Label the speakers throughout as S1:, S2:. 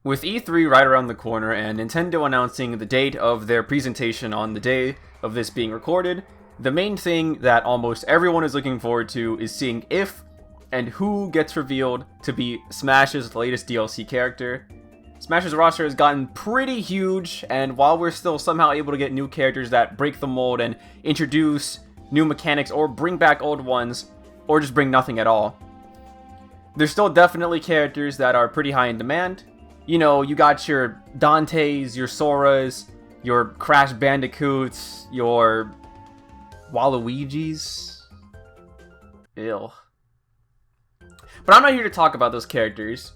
S1: With E3 right around the corner and Nintendo announcing the date of their presentation on the day of this being recorded, the main thing that almost everyone is looking forward to is seeing if and who gets revealed to be Smash's latest DLC character. Smash's roster has gotten pretty huge, and while we're still somehow able to get new characters that break the mold and introduce new mechanics or bring back old ones, or just bring nothing at all, there's still definitely characters that are pretty high in demand. You know, you got your Dantes, your Soras, your Crash Bandicoots, your Waluigis. Ew. But I'm not here to talk about those characters.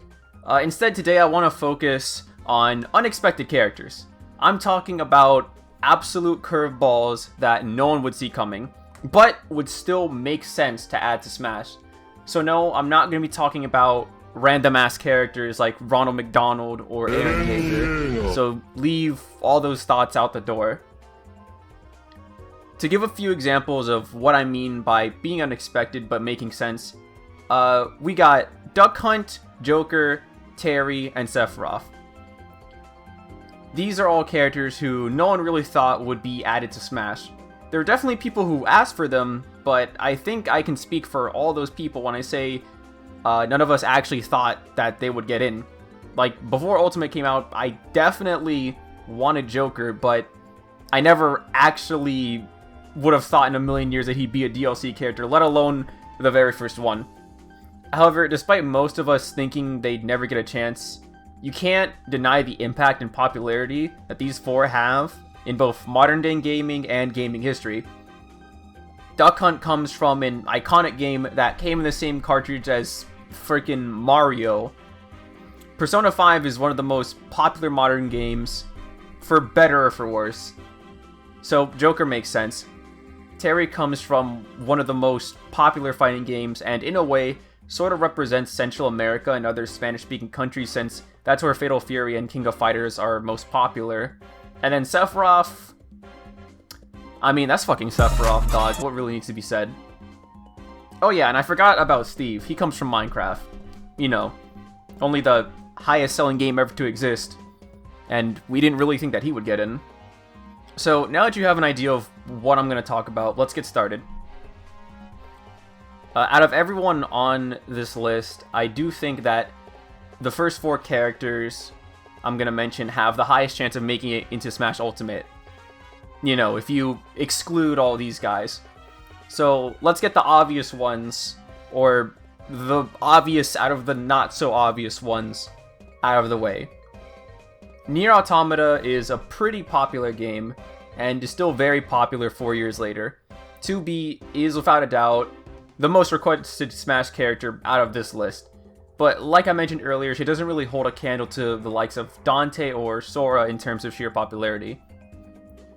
S1: Instead, today I want to focus on unexpected characters. I'm talking about absolute curveballs that no one would see coming, but would still make sense to add to Smash. So no, I'm not going to be talking about random ass characters like Ronald McDonald or Aaron Yeager, so leave all those thoughts out the door. To give a few examples of what I mean by being unexpected but making sense, we got Duck Hunt, Joker, Terry, and Sephiroth. These are all characters who no one really thought would be added to Smash. There are definitely people who asked for them, but I think I can speak for all those people when I say none of us actually thought that they would get in. Like, before Ultimate came out, I definitely wanted Joker, but I never actually would have thought in a million years that he'd be a DLC character, let alone the very first one. However, despite most of us thinking they'd never get a chance, you can't deny the impact and popularity that these four have in both modern-day gaming and gaming history. Duck Hunt comes from an iconic game that came in the same cartridge as freaking Mario. Persona 5 is one of the most popular modern games, for better or for worse. So Joker makes sense. Terry comes from one of the most popular fighting games, and in a way, sort of represents Central America and other Spanish-speaking countries, since that's where Fatal Fury and King of Fighters are most popular. And then Sephiroth, I mean, that's fucking Sephiroth, dog. What really needs to be said? Oh yeah, and I forgot about Steve. He comes from Minecraft. You know, only the highest selling game ever to exist. And we didn't really think that he would get in. So now that you have an idea of what I'm going to talk about, let's get started. Out of everyone on this list, I do think that the first four characters I'm going to mention have the highest chance of making it into Smash Ultimate. You know, if you exclude all these guys. So let's get the obvious ones, or the obvious out of the not so obvious ones, out of the way. Nier Automata is a pretty popular game, and is still very popular 4 years later. 2B is without a doubt the most requested Smash character out of this list. But like I mentioned earlier, she doesn't really hold a candle to the likes of Dante or Sora in terms of sheer popularity.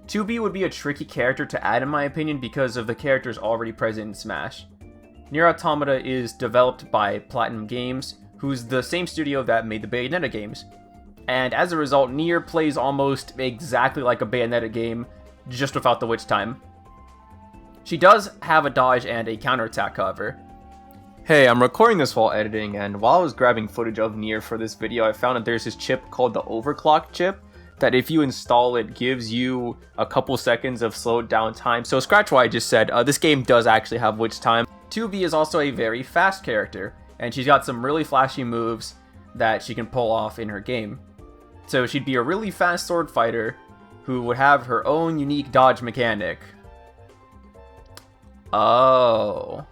S1: 2B would be a tricky character to add in my opinion because of the characters already present in Smash. Nier Automata is developed by Platinum Games, who's the same studio that made the Bayonetta games. And as a result, Nier plays almost exactly like a Bayonetta game, just without the witch time. She does have a dodge and a counterattack, however. Hey, I'm recording this while editing, and while I was grabbing footage of Nier for this video, I found that there's this chip called the Overclock chip, that if you install it, gives you a couple seconds of slowed down time. So scratch what I just said, this game does actually have witch time. 2B is also a very fast character, and she's got some really flashy moves that she can pull off in her game. So she'd be a really fast sword fighter who would have her own unique dodge mechanic. Oh.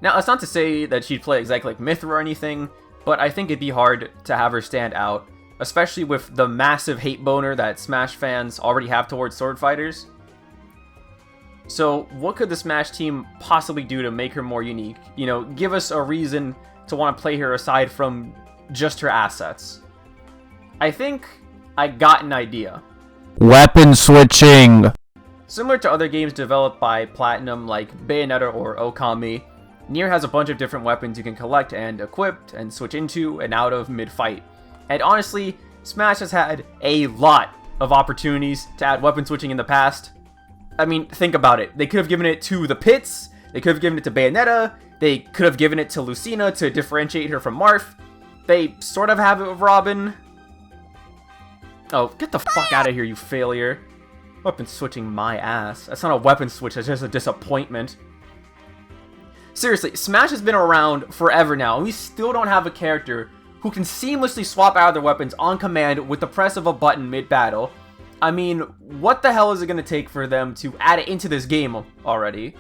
S1: Now, it's not to say that she'd play exactly like Mythra or anything, but I think it'd be hard to have her stand out, especially with the massive hate boner that Smash fans already have towards sword fighters. So, what could the Smash team possibly do to make her more unique? You know, give us a reason to want to play her aside from just her assets. I think I got an idea.
S2: Weapon switching!
S1: Similar to other games developed by Platinum like Bayonetta or Okami, Nier has a bunch of different weapons you can collect and equip and switch into and out of mid-fight. And honestly, Smash has had a lot of opportunities to add weapon switching in the past. I mean, think about it. They could have given it to the Pits, they could have given it to Bayonetta, they could have given it to Lucina to differentiate her from Marth. They sort of have it with Robin. Oh, get the fuck out of here, you failure. Weapon switching my ass. That's not a weapon switch, that's just a disappointment. Seriously, Smash has been around forever now, and we still don't have a character who can seamlessly swap out their weapons on command with the press of a button mid-battle. I mean, what the hell is it going to take for them to add it into this game already?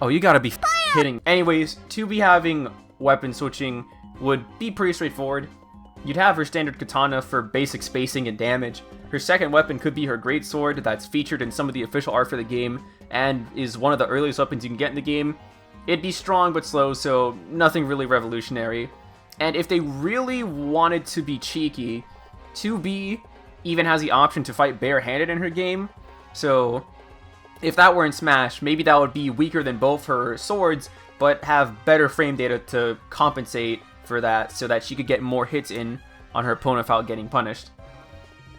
S1: Oh, you gotta be kidding. Anyways, to be having weapon switching would be pretty straightforward. You'd have her standard katana for basic spacing and damage. Her second weapon could be her greatsword that's featured in some of the official art for the game and is one of the earliest weapons you can get in the game. It'd be strong but slow, so nothing really revolutionary. And if they really wanted to be cheeky, 2B even has the option to fight barehanded in her game. So if that were in Smash, maybe that would be weaker than both her swords, but have better frame data to compensate for that so that she could get more hits in on her opponent without getting punished.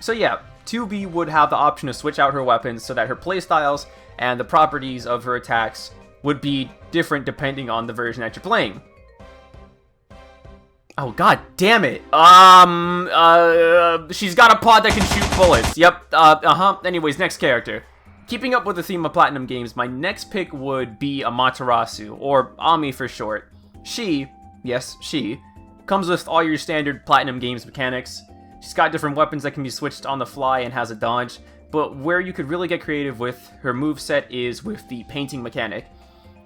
S1: So yeah, 2B would have the option to switch out her weapons so that her playstyles and the properties of her attacks would be different depending on the version that you're playing. Oh, god damn it. She's got a pod that can shoot bullets. Yep, Anyways, next character. Keeping up with the theme of Platinum games, my next pick would be Amaterasu, or Ami for short. She, yes, she, comes with all your standard Platinum games mechanics. She's got different weapons that can be switched on the fly and has a dodge, but where you could really get creative with her moveset is with the painting mechanic.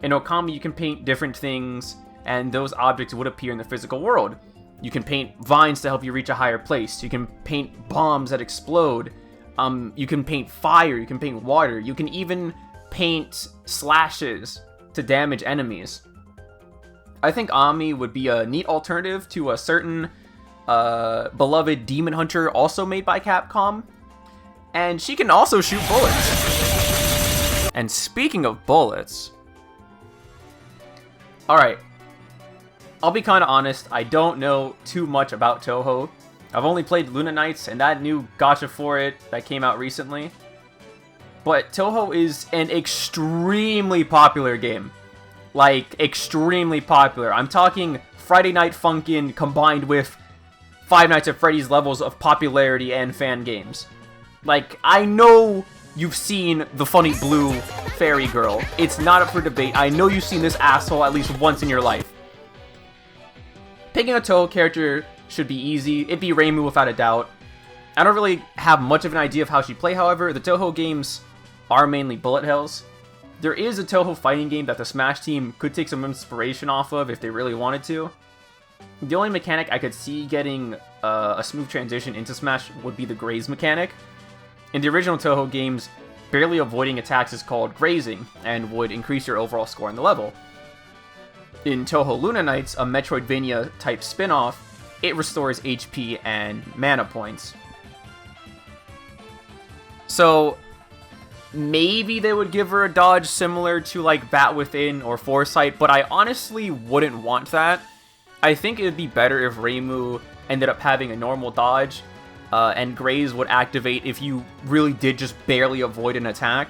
S1: In Okami, you can paint different things, and those objects would appear in the physical world. You can paint vines to help you reach a higher place. You can paint bombs that explode. You can paint fire. You can paint water. You can even paint slashes to damage enemies. I think Ami would be a neat alternative to a certain beloved Demon Hunter also made by Capcom. And she can also shoot bullets. And speaking of bullets... Alright. I'll be kind of honest, I don't know too much about Touhou. I've only played Luna Nights and that new gacha for it that came out recently. But Touhou is an extremely popular game. Like, extremely popular. I'm talking Friday Night Funkin' combined with Five Nights at Freddy's levels of popularity and fan games. Like, I know you've seen the funny blue fairy girl. It's not up for debate. I know you've seen this asshole at least once in your life. Picking a Touhou character should be easy. It'd be Reimu without a doubt. I don't really have much of an idea of how she'd play, however. The Touhou games are mainly bullet hells. There is a Touhou fighting game that the Smash team could take some inspiration off of if they really wanted to. The only mechanic I could see getting a smooth transition into Smash would be the graze mechanic. In the original Touhou games, barely avoiding attacks is called grazing, and would increase your overall score in the level. In Touhou Luna Nights, a Metroidvania-type spin-off, it restores HP and mana points. So, maybe they would give her a dodge similar to like Bat Within or Foresight, but I honestly wouldn't want that. I think it would be better if Reimu ended up having a normal dodge, and Graze would activate if you really did just barely avoid an attack.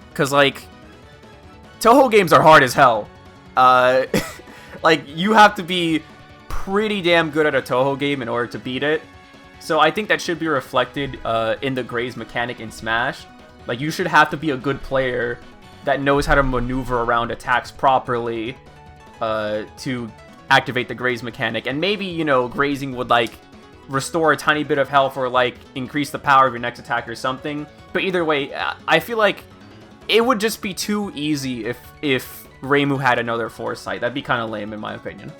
S1: Because, like, Touhou games are hard as hell. Like, you have to be pretty damn good at a Touhou game in order to beat it. So I think that should be reflected in the Graze mechanic in Smash. Like, you should have to be a good player that knows how to maneuver around attacks properly to activate the Graze mechanic. And maybe, you know, grazing would, like, restore a tiny bit of health or, like, increase the power of your next attack or something. But either way, I feel like it would just be too easy if Reimu had another Foresight. That'd be kind of lame in my opinion.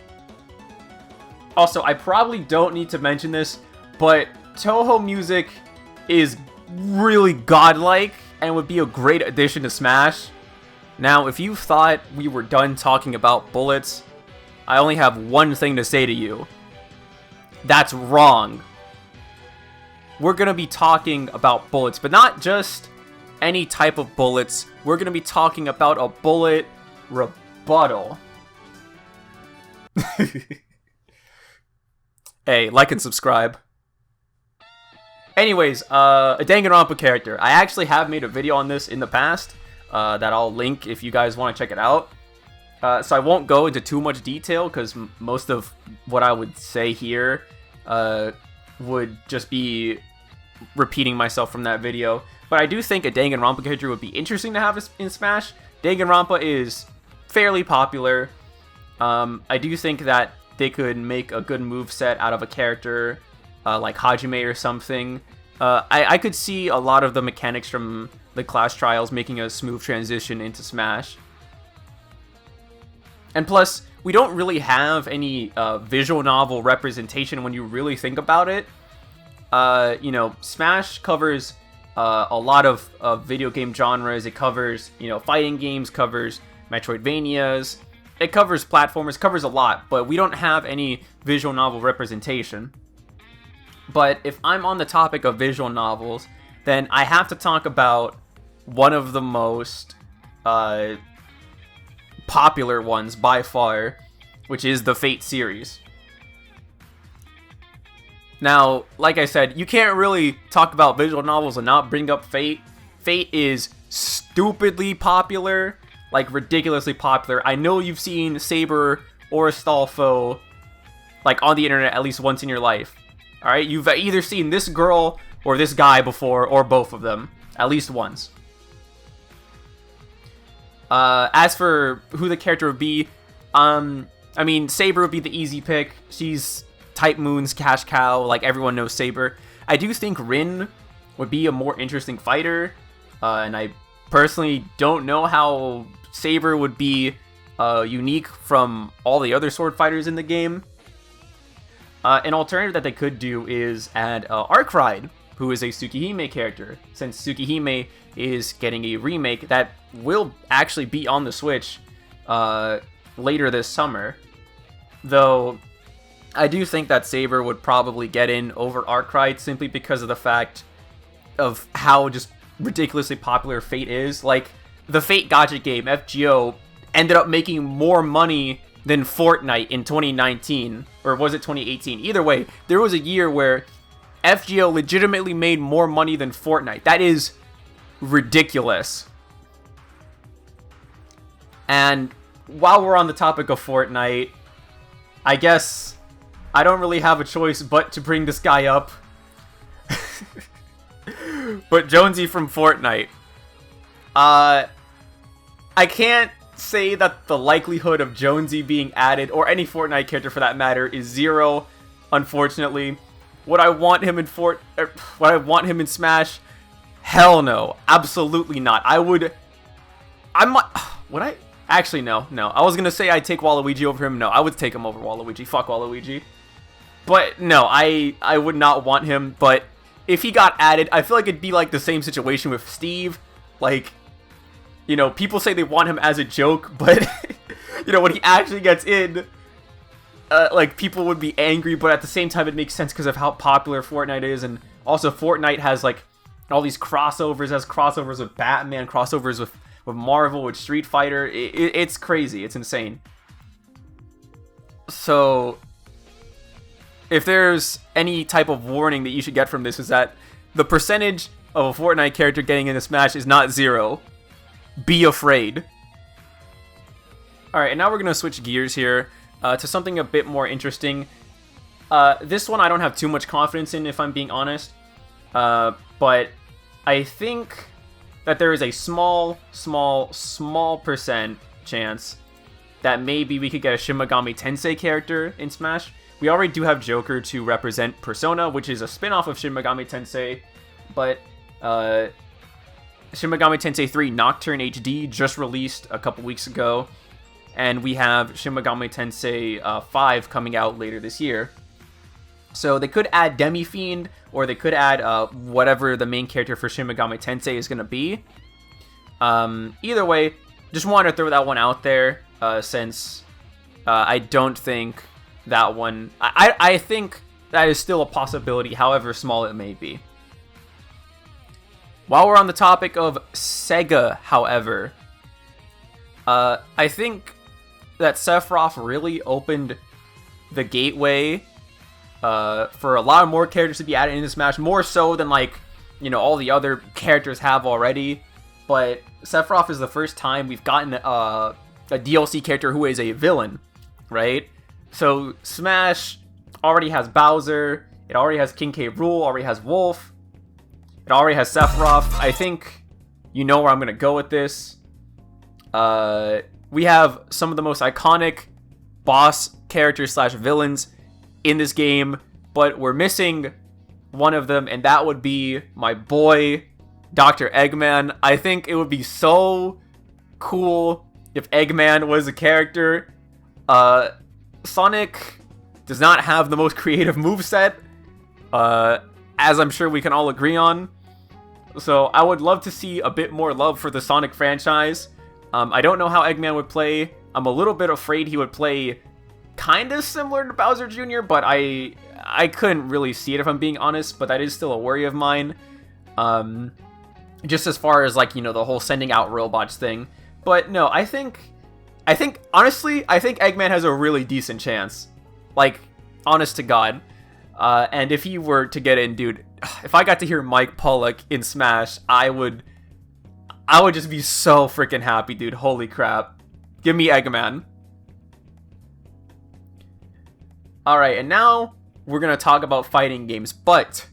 S1: Also, I probably don't need to mention this, but Touhou music is really godlike and would be a great addition to Smash. Now, if you thought we were done talking about bullets, I only have one thing to say to you. That's wrong. We're going to be talking about bullets, but not just any type of bullets. We're going to be talking about a bullet rebuttal. Hey, like and subscribe. Anyways, a Danganronpa character. I actually have made a video on this in the past that I'll link if you guys want to check it out. So I won't go into too much detail because most of what I would say here would just be repeating myself from that video. But I do think a Danganronpa character would be interesting to have in Smash. Danganronpa is fairly popular. I do think that they could make a good moveset out of a character like Hajime or something. I could see a lot of the mechanics from the Clash Trials making a smooth transition into Smash. And plus, we don't really have any visual novel representation when you really think about it. You know, Smash covers a lot of video game genres. It covers, you know, fighting games, covers Metroidvanias. It covers platformers, covers a lot, but we don't have any visual novel representation. But if I'm on the topic of visual novels, then I have to talk about one of the most popular ones by far, which is the Fate series. Now, like I said, you can't really talk about visual novels and not bring up Fate. Fate is stupidly popular, like ridiculously popular. I know you've seen Saber or Astolfo like on the internet at least once in your life. Alright, you've either seen this girl or this guy before, or both of them, at least once. As for who the character would be, I mean, Saber would be the easy pick. She's Type Moon's cash cow, like everyone knows Saber. I do think Rin would be a more interesting fighter, and I personally don't know how Saber would be unique from all the other sword fighters in the game. An alternative that they could do is add Arkride, who is a Tsukihime character, since Tsukihime is getting a remake that will actually be on the Switch later this summer. Though, I do think that Saber would probably get in over Arkride simply because of the fact of how just ridiculously popular Fate is. Like, the Fate gacha game, FGO, ended up making more money than Fortnite in 2019, or was it 2018? Either way, there was a year where FGO legitimately made more money than Fortnite. That is ridiculous. And while we're on the topic of Fortnite, I guess I don't really have a choice but to bring this guy up. But Jonesy from Fortnite. I can't say that the likelihood of Jonesy being added, or any Fortnite character for that matter, is zero, unfortunately. Would I want him in would I want him in Smash? Hell no. Absolutely not. Would I? Actually, no. I was gonna say I'd take Waluigi over him. No, I would take him over Waluigi. Fuck Waluigi. But no, I would not want him. But if he got added, I feel like it'd be like the same situation with Steve. Like, you know, people say they want him as a joke, but, you know, when he actually gets in, like, people would be angry, but at the same time, it makes sense because of how popular Fortnite is, and also Fortnite has, like, all these crossovers, has crossovers with Batman, crossovers with Marvel, with Street Fighter. It's crazy. It's insane. So, if there's any type of warning that you should get from this, is that the percentage of a Fortnite character getting into Smash is not zero. Be afraid. Alright, and now we're going to switch gears here to something a bit more interesting. This one I don't have too much confidence in, if I'm being honest. But I think that there is a small percent chance that maybe we could get a Shin Megami Tensei character in Smash. We already do have Joker to represent Persona, which is a spin-off of Shin Megami Tensei. But, Shin Megami Tensei 3 Nocturne HD just released a couple weeks ago, and we have Shin Megami Tensei 5 coming out later this year. So they could add Demi-Fiend, or they could add whatever the main character for Shin Megami Tensei is going to be. Either way, just wanted to throw that one out there, since I don't think that one... I think that is still a possibility, however small it may be. While we're on the topic of Sega, however, I think that Sephiroth really opened the gateway for a lot of more characters to be added into Smash, more so than, like, you know, all the other characters have already. But Sephiroth is the first time we've gotten a DLC character who is a villain, right? So Smash already has Bowser, it already has King K. Rool, already has Wolf, it already has Sephiroth. I think you know where I'm gonna go with this. We have some of the most iconic boss characters / villains in this game, but we're missing one of them, and that would be my boy, Dr. Eggman. I think it would be so cool if Eggman was a character. Sonic does not have the most creative moveset, as I'm sure we can all agree on. So I would love to see a bit more love for the Sonic franchise. I don't know how Eggman would play. I'm a little bit afraid he would play kind of similar to Bowser Jr., but I couldn't really see it if I'm being honest, but that is still a worry of mine. Just as far as, like, you know, the whole sending out robots thing. But no, I think honestly, I think Eggman has a really decent chance. Like, honest to God. And if he were to get in, dude, if I got to hear Mike Pollock in Smash, I would just be so freaking happy, dude. Holy crap. Give me Eggman. Alright, and now we're going to talk about fighting games, but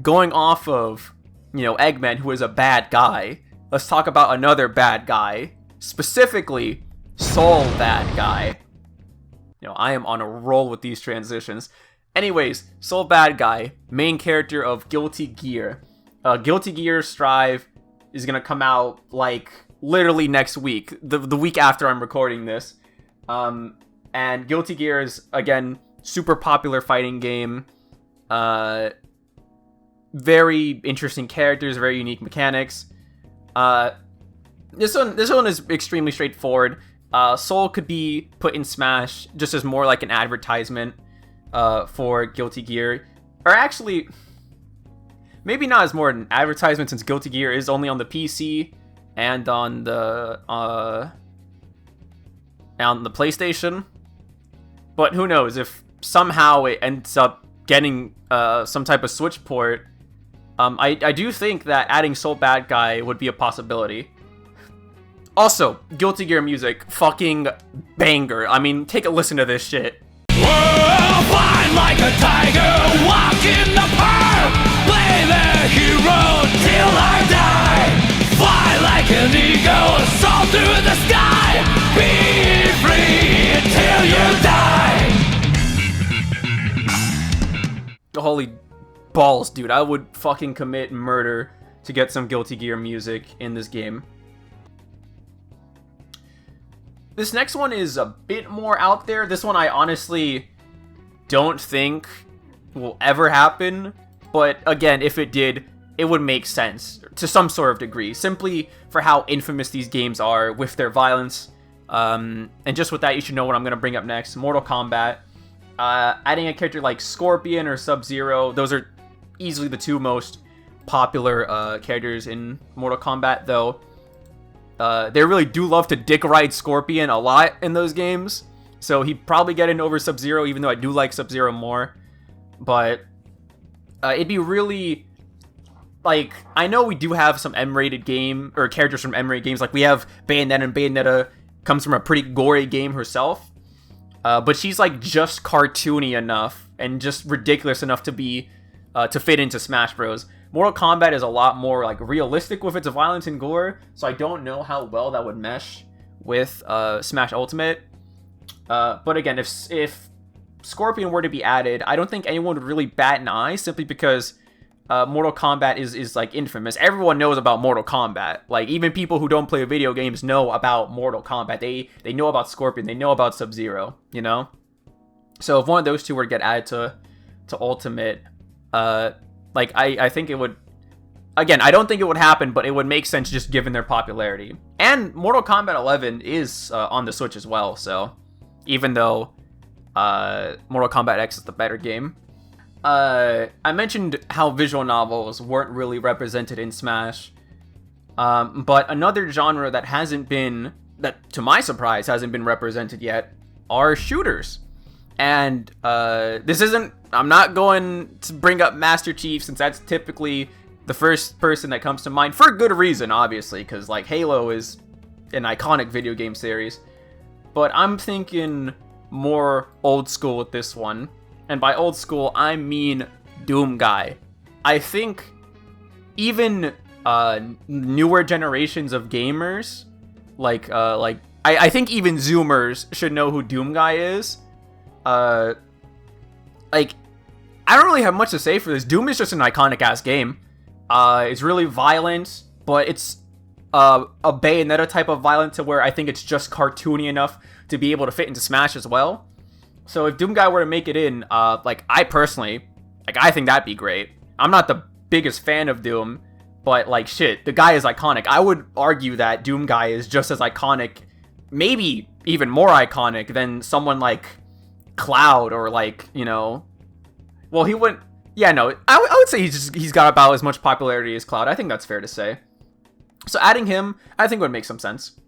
S1: going off of, you know, Eggman, who is a bad guy, let's talk about another bad guy, specifically Soul Bad Guy. You know, I am on a roll with these transitions. Anyways, Soul Bad Guy, main character of Guilty Gear. Guilty Gear Strive is going to come out, like, literally next week, the week after I'm recording this. And Guilty Gear is, again, super popular fighting game. Very interesting characters, very unique mechanics. This one is extremely straightforward. Soul could be put in Smash just as more like an advertisement for Guilty Gear. Or actually, maybe not as more an advertisement, since Guilty Gear is only on the PC and on the PlayStation. But who knows, if somehow it ends up getting some type of Switch port, I do think that adding Soul Bad Guy would be a possibility. Also, Guilty Gear music, fucking banger. I mean, take a listen to this shit.
S3: Whoa, fly like a tiger, walk in the park, play the hero till I die. Fly like an eagle, soar through the sky, be free until you die.
S1: Holy balls, dude. I would fucking commit murder to get some Guilty Gear music in this game. This next one is a bit more out there. This one I honestly don't think will ever happen. But again, if it did, it would make sense to some sort of degree. Simply for how infamous these games are with their violence. And just with that, you should know what I'm going to bring up next. Mortal Kombat. Adding a character like Scorpion or Sub-Zero. Those are easily the two most popular characters in Mortal Kombat, though. They really do love to dick ride Scorpion a lot in those games. So he'd probably get in over Sub-Zero, even though I do like Sub-Zero more. But it'd be really... Like, I know we do have some M-rated game, or characters from M-rated games. Like, we have Bayonetta, and Bayonetta comes from a pretty gory game herself. But she's, like, just cartoony enough, and just ridiculous enough to be... to fit into Smash Bros. Mortal Kombat is a lot more, like, realistic with its violence and gore, so I don't know how well that would mesh with Smash Ultimate. But again, if Scorpion were to be added, I don't think anyone would really bat an eye, simply because Mortal Kombat is like, infamous. Everyone knows about Mortal Kombat. Like, even people who don't play video games know about Mortal Kombat. They know about Scorpion, they know about Sub-Zero, you know? So if one of those two were to get added to Ultimate... like, I think it would... Again, I don't think it would happen, but it would make sense just given their popularity. And Mortal Kombat 11 is on the Switch as well, so... Even though Mortal Kombat X is the better game. I mentioned how visual novels weren't really represented in Smash. But another genre that hasn't been... that, to my surprise, hasn't been represented yet are shooters. And this isn't... I'm not going to bring up Master Chief, since that's typically the first person that comes to mind, for good reason, obviously, because, like, Halo is an iconic video game series. But I'm thinking more old school with this one. And by old school, I mean Doomguy. I think even newer generations of gamers, I think even Zoomers should know who Doomguy is. I don't really have much to say for this. Doom is just an iconic ass game. It's really violent, but it's a Bayonetta type of violent to where I think it's just cartoony enough to be able to fit into Smash as well. So if Doomguy were to make it in, I personally, I think that'd be great. I'm not the biggest fan of Doom, but shit, the guy is iconic. I would argue that Doomguy is just as iconic, maybe even more iconic than someone like Cloud or well, he wouldn't. Yeah, no, I would say he's got about as much popularity as Cloud. I think that's fair to say. So adding him, I think would make some sense.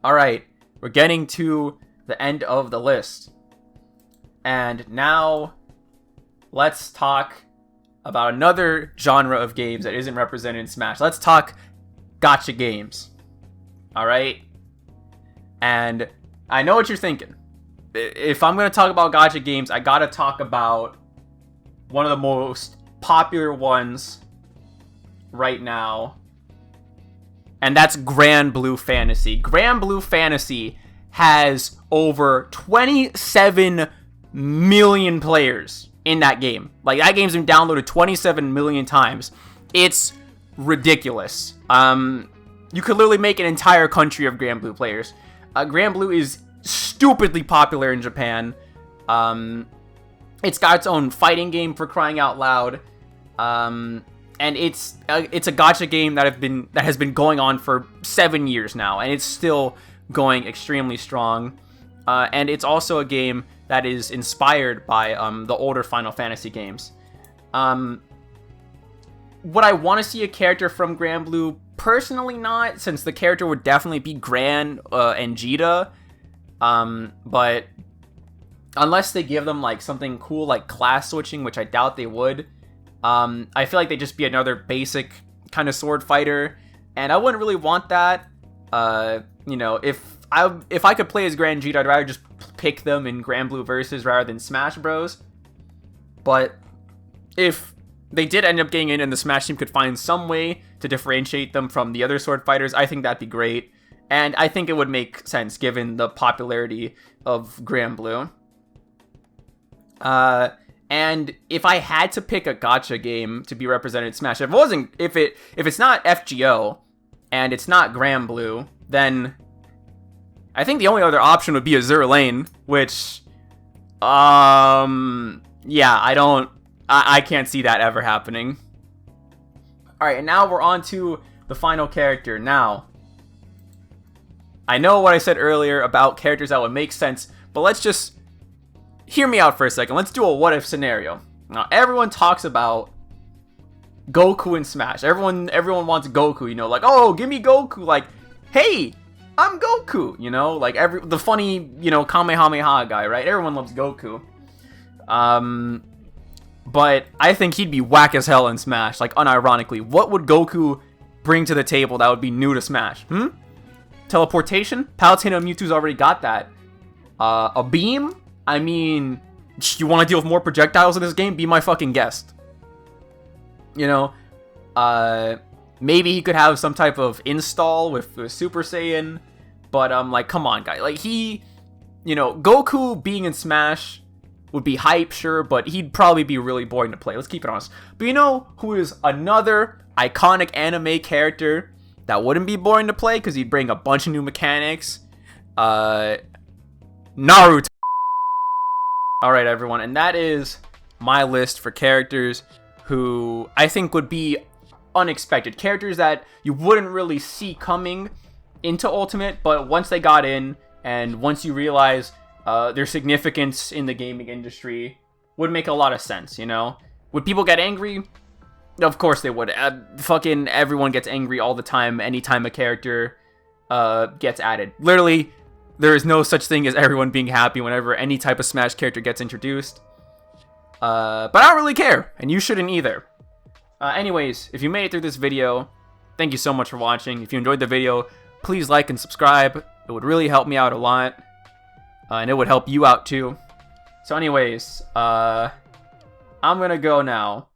S1: All right, we're getting to the end of the list, and now let's talk about another genre of games that isn't represented in Smash. Let's talk gacha games. All right, and I know what you're thinking. If I'm gonna talk about gacha games, I gotta talk about one of the most popular ones right now, and that's Granblue Fantasy. Granblue Fantasy has over 27 million players in that game. That game's been downloaded 27 million times. It's ridiculous. You could literally make an entire country of Granblue players. Granblue is stupidly popular in Japan. It's got its own fighting game, for crying out loud, and it's a gacha game that has been going on for 7 years now, and it's still going extremely strong. And it's also a game that is inspired by the older Final Fantasy games. Would I want to see a character from Granblue? Personally, not, since the character would definitely be Gran and Jita. But unless they give them something cool like class switching, which I doubt they would, I feel like they'd just be another basic kind of sword fighter, and I wouldn't really want that. If I could play as Gran Jita, I'd rather just pick them in Granblue Versus rather than Smash Bros. But if they did end up getting in and the Smash team could find some way to differentiate them from the other sword fighters, I think that'd be great. And I think it would make sense given the popularity of Granblue. And if I had to pick a gacha game to be represented in Smash, if it's not FGO and it's not Granblue, then I think the only other option would be Azur Lane, which, yeah, I can't see that ever happening. Alright, and now we're on to the final character. Now, I know what I said earlier about characters that would make sense, but let's just hear me out for a second. Let's do a what-if scenario. Now, everyone talks about Goku in Smash. Everyone wants Goku, oh, give me Goku. Hey, I'm Goku, the funny, Kamehameha guy, right? Everyone loves Goku. But I think he'd be whack as hell in Smash, unironically. What would Goku bring to the table that would be new to Smash? Teleportation? Palutena Mewtwo's already got that. A beam? I mean, you want to deal with more projectiles in this game? Be my fucking guest. Maybe he could have some type of install with Super Saiyan, but come on, guy. Goku being in Smash would be hype, sure, but he'd probably be really boring to play. Let's keep it honest. But you know who is another iconic anime character that wouldn't be boring to play because he'd bring a bunch of new mechanics? Naruto. Alright, everyone, and that is my list for characters who I think would be unexpected. Characters that you wouldn't really see coming into Ultimate, but once they got in, and once you realize their significance in the gaming industry, would make a lot of sense, Would people get angry? Of course they would. Fucking everyone gets angry all the time anytime a character gets added. Literally, there is no such thing as everyone being happy whenever any type of Smash character gets introduced. But I don't really care, and you shouldn't either. Anyways, if you made it through this video, thank you so much for watching. If you enjoyed the video, please like and subscribe. It would really help me out a lot. And it would help you out too. So anyways, I'm gonna go now.